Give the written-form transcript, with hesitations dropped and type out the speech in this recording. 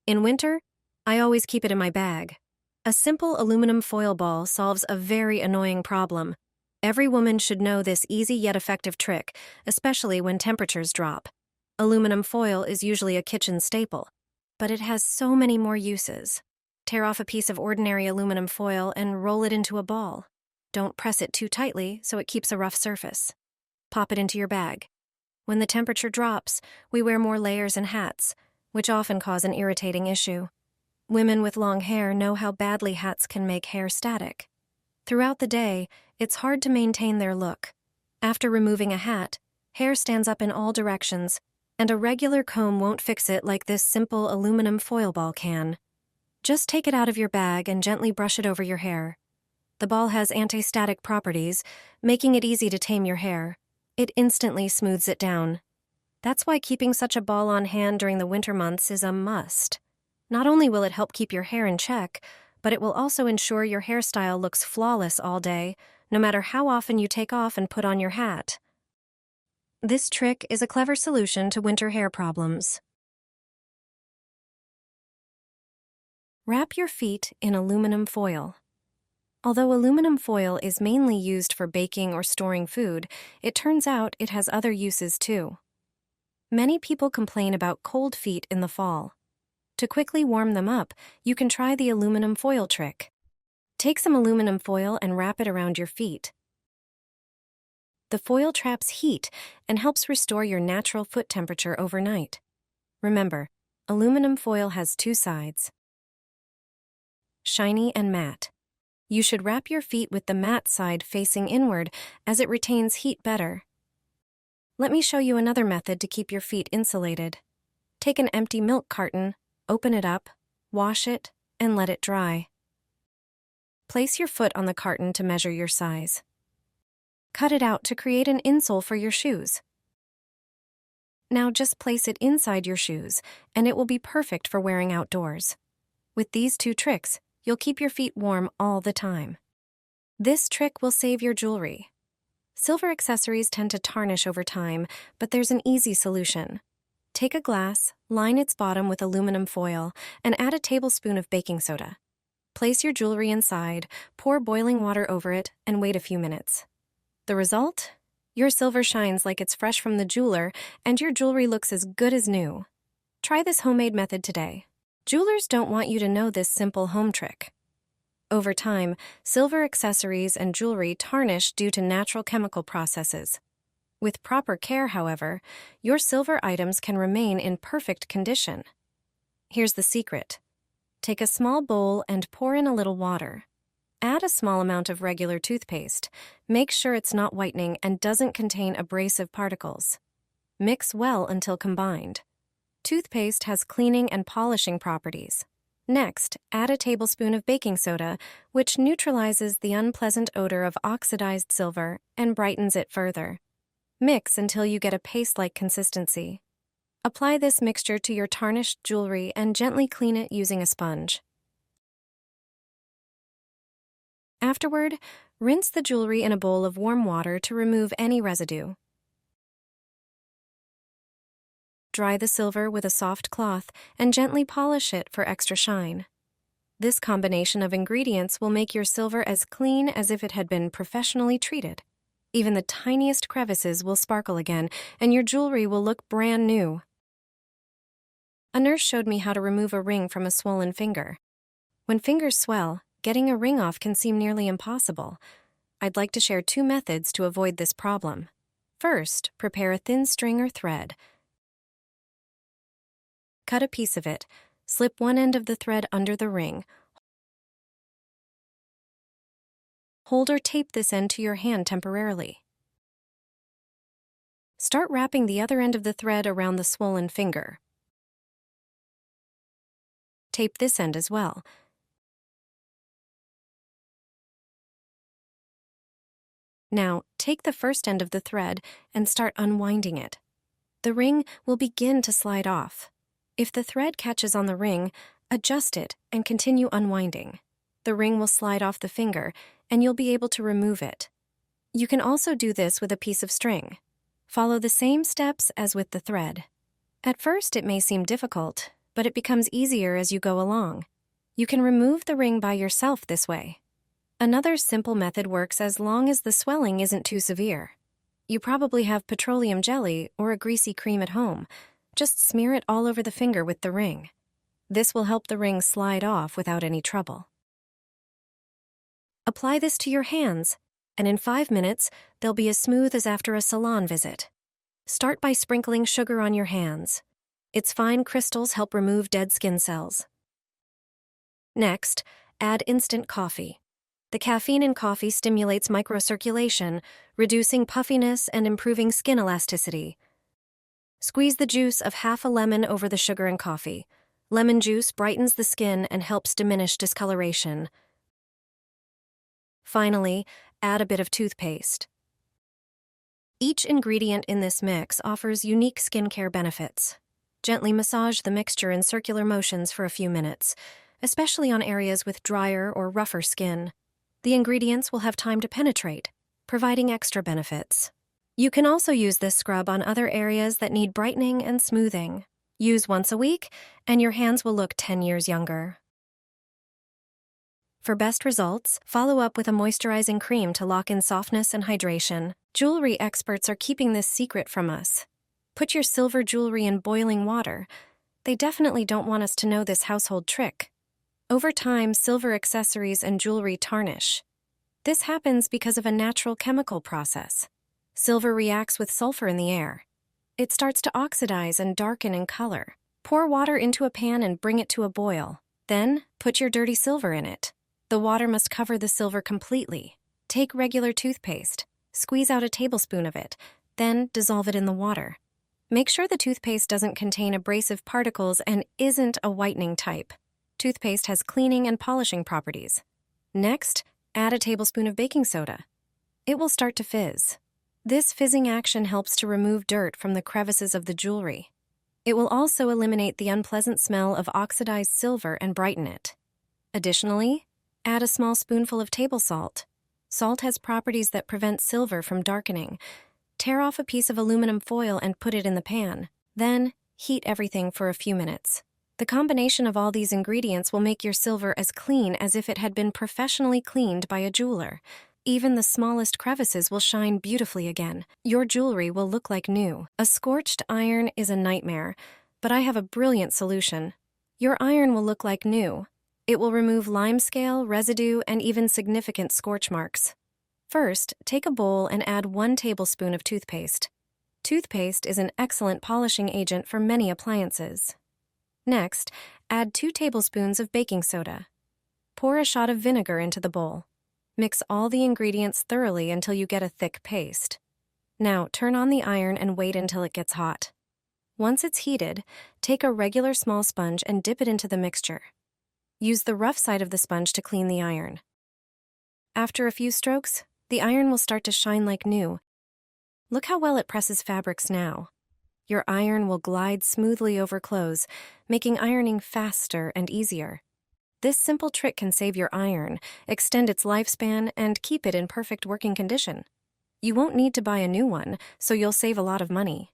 In winter, I always keep it in my bag. A simple aluminum foil ball solves a very annoying problem. Every woman should know this easy yet effective trick, especially when temperatures drop. Aluminum foil is usually a kitchen staple, but it has so many more uses. Tear off a piece of ordinary aluminum foil and roll it into a ball. Don't press it too tightly so it keeps a rough surface. Pop it into your bag. When the temperature drops, we wear more layers and hats, which often cause an irritating issue. Women with long hair know how badly hats can make hair static. Throughout the day, it's hard to maintain their look. After removing a hat, hair stands up in all directions, and a regular comb won't fix it like this simple aluminum foil ball can. Just take it out of your bag and gently brush it over your hair. The ball has anti-static properties, making it easy to tame your hair. It instantly smooths it down. That's why keeping such a ball on hand during the winter months is a must. Not only will it help keep your hair in check, but it will also ensure your hairstyle looks flawless all day, no matter how often you take off and put on your hat. This trick is a clever solution to winter hair problems. Wrap your feet in aluminum foil. Although aluminum foil is mainly used for baking or storing food, it turns out it has other uses too. Many people complain about cold feet in the fall. To quickly warm them up, you can try the aluminum foil trick. Take some aluminum foil and wrap it around your feet. The foil traps heat and helps restore your natural foot temperature overnight. Remember, aluminum foil has two sides: shiny and matte. You should wrap your feet with the matte side facing inward, as it retains heat better. Let me show you another method to keep your feet insulated. Take an empty milk carton, open it up, wash it, and let it dry. Place your foot on the carton to measure your size. Cut it out to create an insole for your shoes. Now just place it inside your shoes, and it will be perfect for wearing outdoors. With these two tricks, you'll keep your feet warm all the time. This trick will save your jewelry. Silver accessories tend to tarnish over time, but there's an easy solution. Take a glass, line its bottom with aluminum foil, and add a tablespoon of baking soda. Place your jewelry inside, pour boiling water over it, and wait a few minutes. The result? Your silver shines like it's fresh from the jeweler, and your jewelry looks as good as new. Try this homemade method today. Jewelers don't want you to know this simple home trick. Over time, silver accessories and jewelry tarnish due to natural chemical processes. With proper care, however, your silver items can remain in perfect condition. Here's the secret. Take a small bowl and pour in a little water. Add a small amount of regular toothpaste. Make sure it's not whitening and doesn't contain abrasive particles. Mix well until combined. Toothpaste has cleaning and polishing properties. Next, add a tablespoon of baking soda, which neutralizes the unpleasant odor of oxidized silver and brightens it further. Mix until you get a paste-like consistency. Apply this mixture to your tarnished jewelry and gently clean it using a sponge. Afterward, rinse the jewelry in a bowl of warm water to remove any residue. Dry the silver with a soft cloth and gently polish it for extra shine. This combination of ingredients will make your silver as clean as if it had been professionally treated. Even the tiniest crevices will sparkle again, and your jewelry will look brand new. A nurse showed me how to remove a ring from a swollen finger. When fingers swell, getting a ring off can seem nearly impossible. I'd like to share two methods to avoid this problem. First, prepare a thin string or thread. Cut a piece of it. Slip one end of the thread under the ring. Hold or tape this end to your hand temporarily. Start wrapping the other end of the thread around the swollen finger. Tape this end as well. Now, take the first end of the thread and start unwinding it. The ring will begin to slide off. If the thread catches on the ring, adjust it and continue unwinding. The ring will slide off the finger, and you'll be able to remove it. You can also do this with a piece of string. Follow the same steps as with the thread. At first, it may seem difficult, but it becomes easier as you go along. You can remove the ring by yourself this way. Another simple method works as long as the swelling isn't too severe. You probably have petroleum jelly or a greasy cream at home. Just smear it all over the finger with the ring. This will help the ring slide off without any trouble. Apply this to your hands, and in 5 minutes, they'll be as smooth as after a salon visit. Start by sprinkling sugar on your hands. Its fine crystals help remove dead skin cells. Next, add instant coffee. The caffeine in coffee stimulates microcirculation, reducing puffiness and improving skin elasticity. Squeeze the juice of half a lemon over the sugar and coffee. Lemon juice brightens the skin and helps diminish discoloration. Finally, add a bit of toothpaste. Each ingredient in this mix offers unique skincare benefits. Gently massage the mixture in circular motions for a few minutes, especially on areas with drier or rougher skin. The ingredients will have time to penetrate, providing extra benefits. You can also use this scrub on other areas that need brightening and smoothing. Use once a week, and your hands will look 10 years younger. For best results, follow up with a moisturizing cream to lock in softness and hydration. Jewelry experts are keeping this secret from us. Put your silver jewelry in boiling water. They definitely don't want us to know this household trick. Over time, silver accessories and jewelry tarnish. This happens because of a natural chemical process. Silver reacts with sulfur in the air. It starts to oxidize and darken in color. Pour water into a pan and bring it to a boil. Then, put your dirty silver in it. The water must cover the silver completely. Take regular toothpaste. Squeeze out a tablespoon of it. Then, dissolve it in the water. Make sure the toothpaste doesn't contain abrasive particles and isn't a whitening type. Toothpaste has cleaning and polishing properties. Next, add a tablespoon of baking soda. It will start to fizz. This fizzing action helps to remove dirt from the crevices of the jewelry. It will also eliminate the unpleasant smell of oxidized silver and brighten it. Additionally, add a small spoonful of table salt. Salt has properties that prevent silver from darkening. Tear off a piece of aluminum foil and put it in the pan. Then, heat everything for a few minutes. The combination of all these ingredients will make your silver as clean as if it had been professionally cleaned by a jeweler. Even the smallest crevices will shine beautifully again. Your jewelry will look like new. A scorched iron is a nightmare, but I have a brilliant solution. Your iron will look like new. It will remove limescale, residue, and even significant scorch marks. First, take a bowl and add 1 tablespoon of toothpaste. Toothpaste is an excellent polishing agent for many appliances. Next, add 2 tablespoons of baking soda. Pour a shot of vinegar into the bowl. Mix all the ingredients thoroughly until you get a thick paste. Now, turn on the iron and wait until it gets hot. Once it's heated, take a regular small sponge and dip it into the mixture. Use the rough side of the sponge to clean the iron. After a few strokes, the iron will start to shine like new. Look how well it presses fabrics now. Your iron will glide smoothly over clothes, making ironing faster and easier. This simple trick can save your iron, extend its lifespan, and keep it in perfect working condition. You won't need to buy a new one, so you'll save a lot of money.